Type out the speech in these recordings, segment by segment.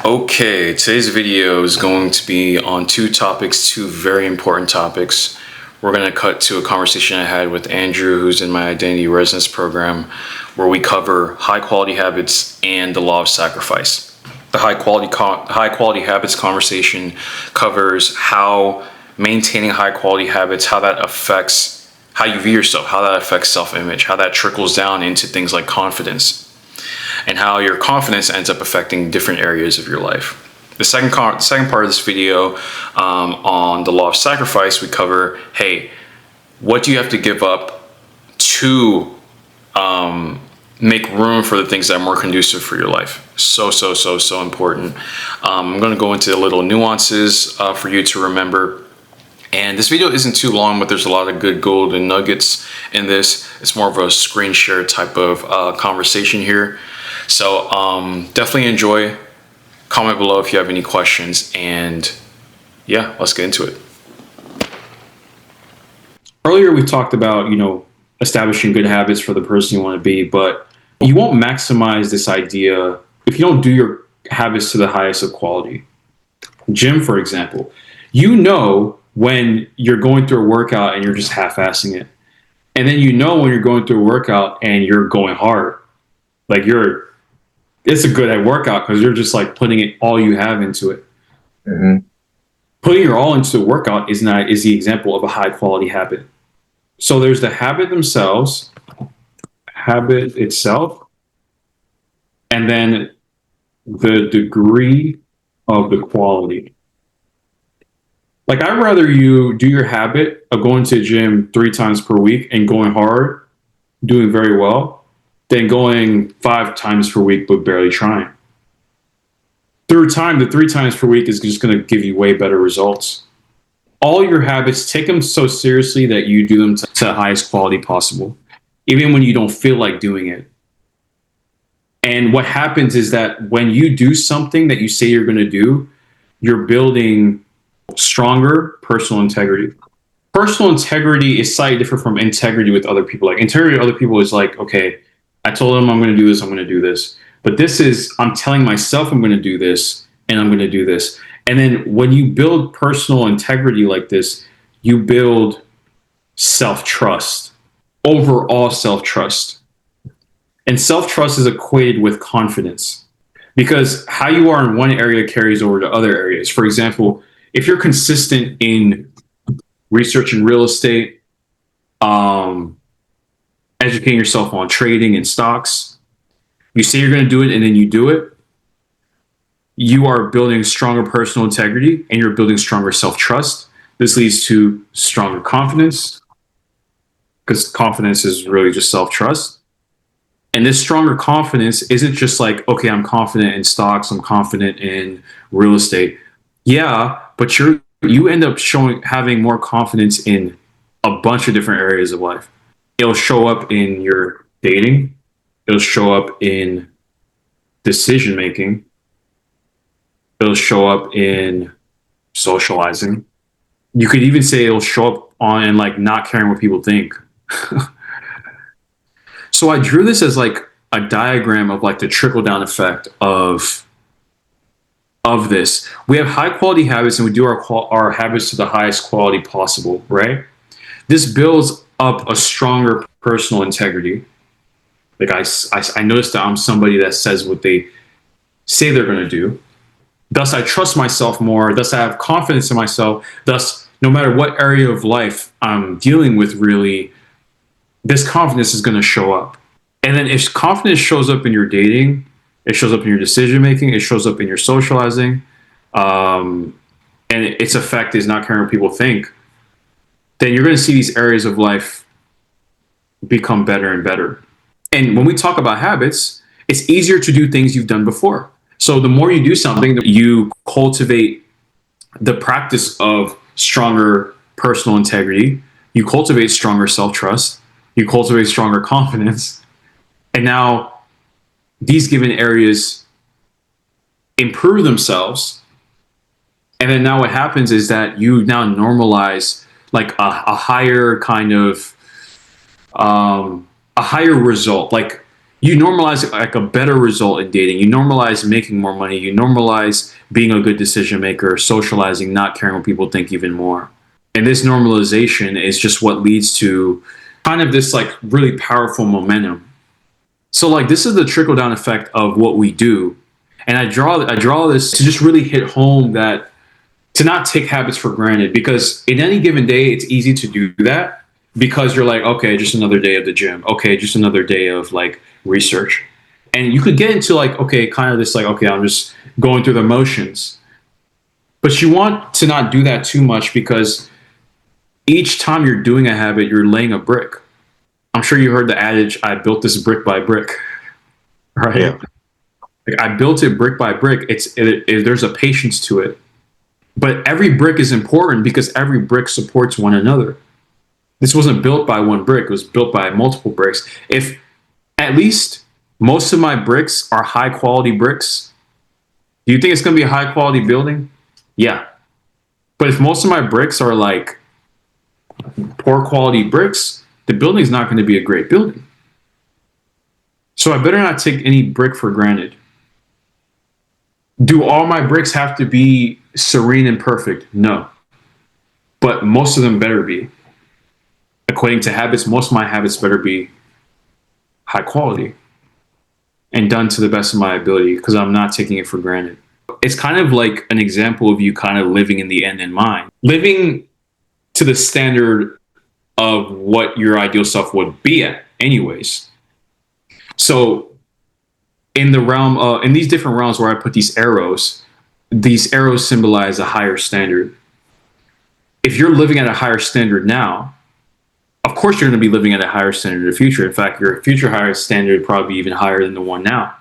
Okay, today's video is going to be on two very important topics. We're going to cut to a conversation I had with Andrew, who's in my identity residence program, where we cover high quality habits and the law of sacrifice. The high quality habits conversation covers how maintaining high quality habits, how that affects how you view yourself, how that affects self-image, how that trickles down into things like confidence, and how your confidence ends up affecting different areas of your life. The second part of this video, on the law of sacrifice, we cover, hey, what do you have to give up to make room for the things that are more conducive for your life? So important. I'm going to go into little nuances for you to remember. And this video isn't too long, but there's a lot of good golden nuggets in this. It's more of a screen share type of conversation here. So definitely enjoy. Comment below if you have any questions. And yeah, let's get into it. Earlier, we talked about, establishing good habits for the person you want to be, but you won't maximize this idea if you don't do your habits to the highest of quality. Gym, for example, when you're going through a workout and you're just half-assing it. And then when you're going through a workout and you're going hard. It's a good workout because you're just like putting it all you have into it. Mm-hmm. Putting your all into a workout is the example of a high quality habit. So there's the habit itself, and then the degree of the quality. Like, I'd rather you do your habit of going to the gym 3 times per week and going hard, doing very well, than going 5 times per week but barely trying. The 3 times per week is just going to give you way better results. All your habits, take them so seriously that you do them to the highest quality possible, even when you don't feel like doing it. And what happens is that when you do something that you say you're going to do, you're building stronger personal integrity. Personal integrity is slightly different from integrity with other people. Like, integrity with other people is like, okay, I told them I'm going to do this, I'm going to do this. But this is, I'm telling myself I'm going to do this, and I'm going to do this. And then when you build personal integrity like this, you build self-trust, overall self-trust. And self-trust is equated with confidence, because how you are in one area carries over to other areas. For example, if you're consistent in researching real estate, educating yourself on trading and stocks, you say you're going to do it and then you do it, you are building stronger personal integrity and you're building stronger self-trust. This leads to stronger confidence, because confidence is really just self-trust. And this stronger confidence isn't just like, okay, I'm confident in stocks, I'm confident in real estate. Yeah, but you end up having more confidence in a bunch of different areas of life. It'll show up in your dating. It'll show up in decision making. It'll show up in socializing. You could even say it'll show up on like not caring what people think. So I drew this as like a diagram of like the trickle down effect of this. We have high quality habits and we do our habits to the highest quality possible, right? This builds up a stronger personal integrity. Like, I noticed that I'm somebody that says what they say they're going to do. Thus, I trust myself more. Thus, I have confidence in myself. Thus, no matter what area of life I'm dealing with, really, this confidence is going to show up. And then if confidence shows up in your dating, it shows up in your decision making, it shows up in your socializing, and its effect is not caring what people think, then you're going to see these areas of life become better and better. And when we talk about habits, it's easier to do things you've done before. So the more you do something, you cultivate the practice of stronger personal integrity, you cultivate stronger self-trust, you cultivate stronger confidence. And now these given areas improve themselves. And then now what happens is that you now normalize like a higher kind of, a higher result. Like, you normalize like a better result in dating. You normalize making more money. You normalize being a good decision maker, socializing, not caring what people think even more. And this normalization is just what leads to kind of this like really powerful momentum. So like this is the trickle down effect of what we do. And I draw this to just really hit home that to not take habits for granted, because in any given day it's easy to do that because you're like, okay, just another day of the gym. Okay, just another day of like research. And you could get into like, okay, kind of this like, okay, I'm just going through the motions. But you want to not do that too much, because each time you're doing a habit, you're laying a brick. I'm sure you heard the adage, I built this brick by brick, right? Yeah. Like I built it brick by brick. There's a patience to it. But every brick is important because every brick supports one another. This wasn't built by one brick, it was built by multiple bricks. If at least most of my bricks are high quality bricks, do you think it's going to be a high quality building? Yeah. But if most of my bricks are like poor quality bricks, the building's not going to be a great building. So I better not take any brick for granted. Do all my bricks have to be serene and perfect? No. But most of them better be. Equating to habits, most of my habits better be high quality and done to the best of my ability, because I'm not taking it for granted. It's kind of like an example of you kind of living in the end in mind, living to the standard of what your ideal self would be at, anyways. So, in the realm, in these different realms where I put these arrows symbolize a higher standard. If you're living at a higher standard now, of course you're going to be living at a higher standard in the future. In fact, your future higher standard would probably be even higher than the one now.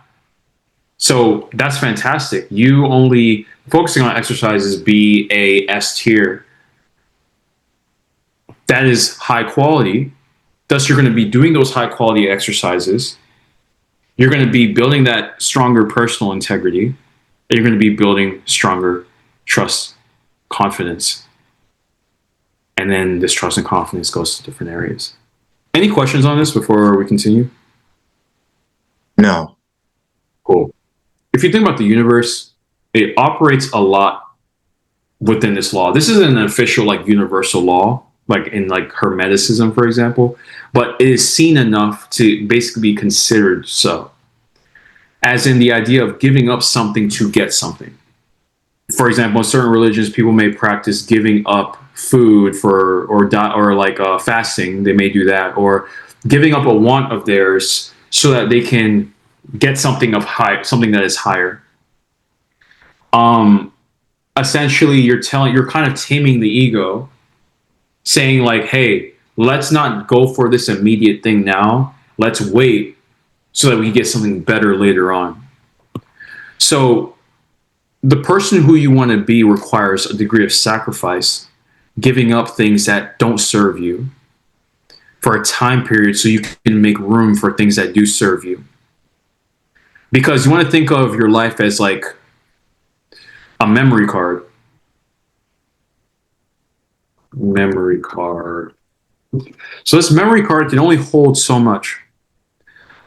So that's fantastic. You only focusing on exercises B, A, S tier. That is high quality. Thus, you're going to be doing those high quality exercises. You're going to be building that stronger personal integrity. And you're going to be building stronger trust, confidence. And then this trust and confidence goes to different areas. Any questions on this before we continue? No. Cool. If you think about the universe, it operates a lot within this law. This isn't an official like universal law, like in like Hermeticism, for example, but it is seen enough to basically be considered so. As in the idea of giving up something to get something. For example, in certain religions, people may practice giving up food for or like fasting. They may do that, or giving up a want of theirs so that they can get something that is higher. Essentially, you're kind of taming the ego, saying like, hey, let's not go for this immediate thing now. Let's wait so that we get something better later on. So the person who you want to be requires a degree of sacrifice, giving up things that don't serve you for a time period so you can make room for things that do serve you. Because you want to think of your life as like a memory card. Memory card. So this memory card can only hold so much.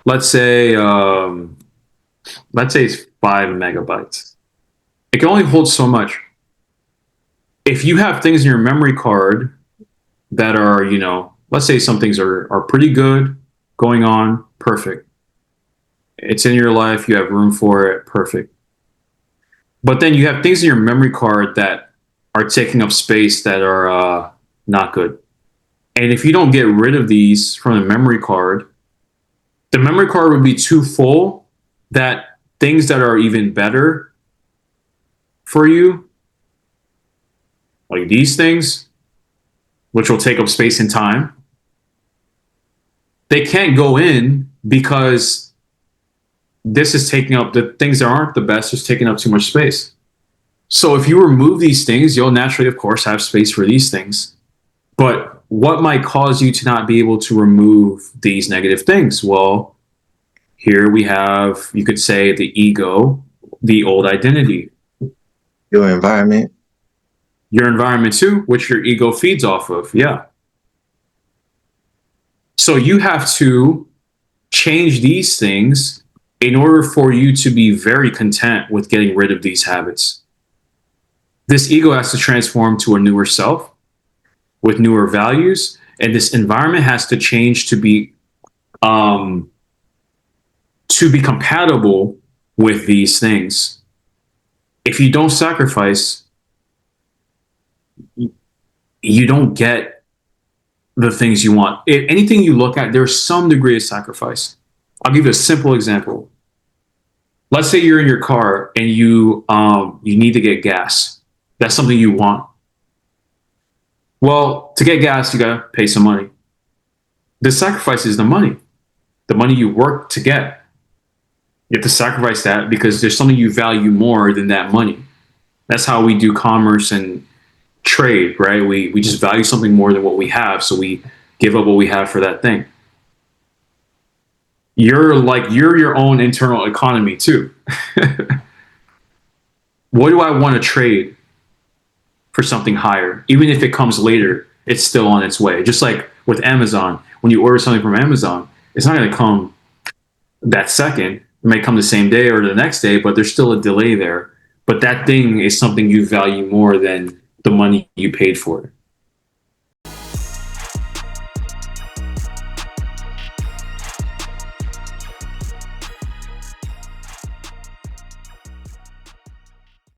Let's say it's 5 megabytes. It can only hold so much. If you have things in your memory card that are, let's say some things are pretty good, going on, perfect. It's in your life, you have room for it, perfect. But then you have things in your memory card that are taking up space that are not good. And if you don't get rid of these from the memory card would be too full that things that are even better for you, like these things, which will take up space and time, they can't go in because this is taking up the things that aren't the best, is taking up too much space. So if you remove these things, you'll naturally, of course, have space for these things. But what might cause you to not be able to remove these negative things? Well, here we have, you could say, the ego, the old identity. Your environment. Your environment too, which your ego feeds off of. Yeah. So you have to change these things in order for you to be very content with getting rid of these habits. This ego has to transform to a newer self with newer values, and this environment has to change to be compatible with these things. If you don't sacrifice, you don't get the things you want. If anything you look at, there's some degree of sacrifice. I'll give you a simple example. Let's say you're in your car and you need to get gas. That's something you want. Well, to get gas, you gotta pay some money. The sacrifice is the money you work to get. You have to sacrifice that because there's something you value more than that money. That's how we do commerce and trade, right? We just value something more than what we have, so we give up what we have for that thing. You're your own internal economy too. What do I want to trade for something higher? Even if it comes later, it's still on its way. Just like with Amazon, when you order something from Amazon, it's not going to come that second. It may come the same day or the next day, but there's still a delay there. But that thing is something you value more than the money you paid for it.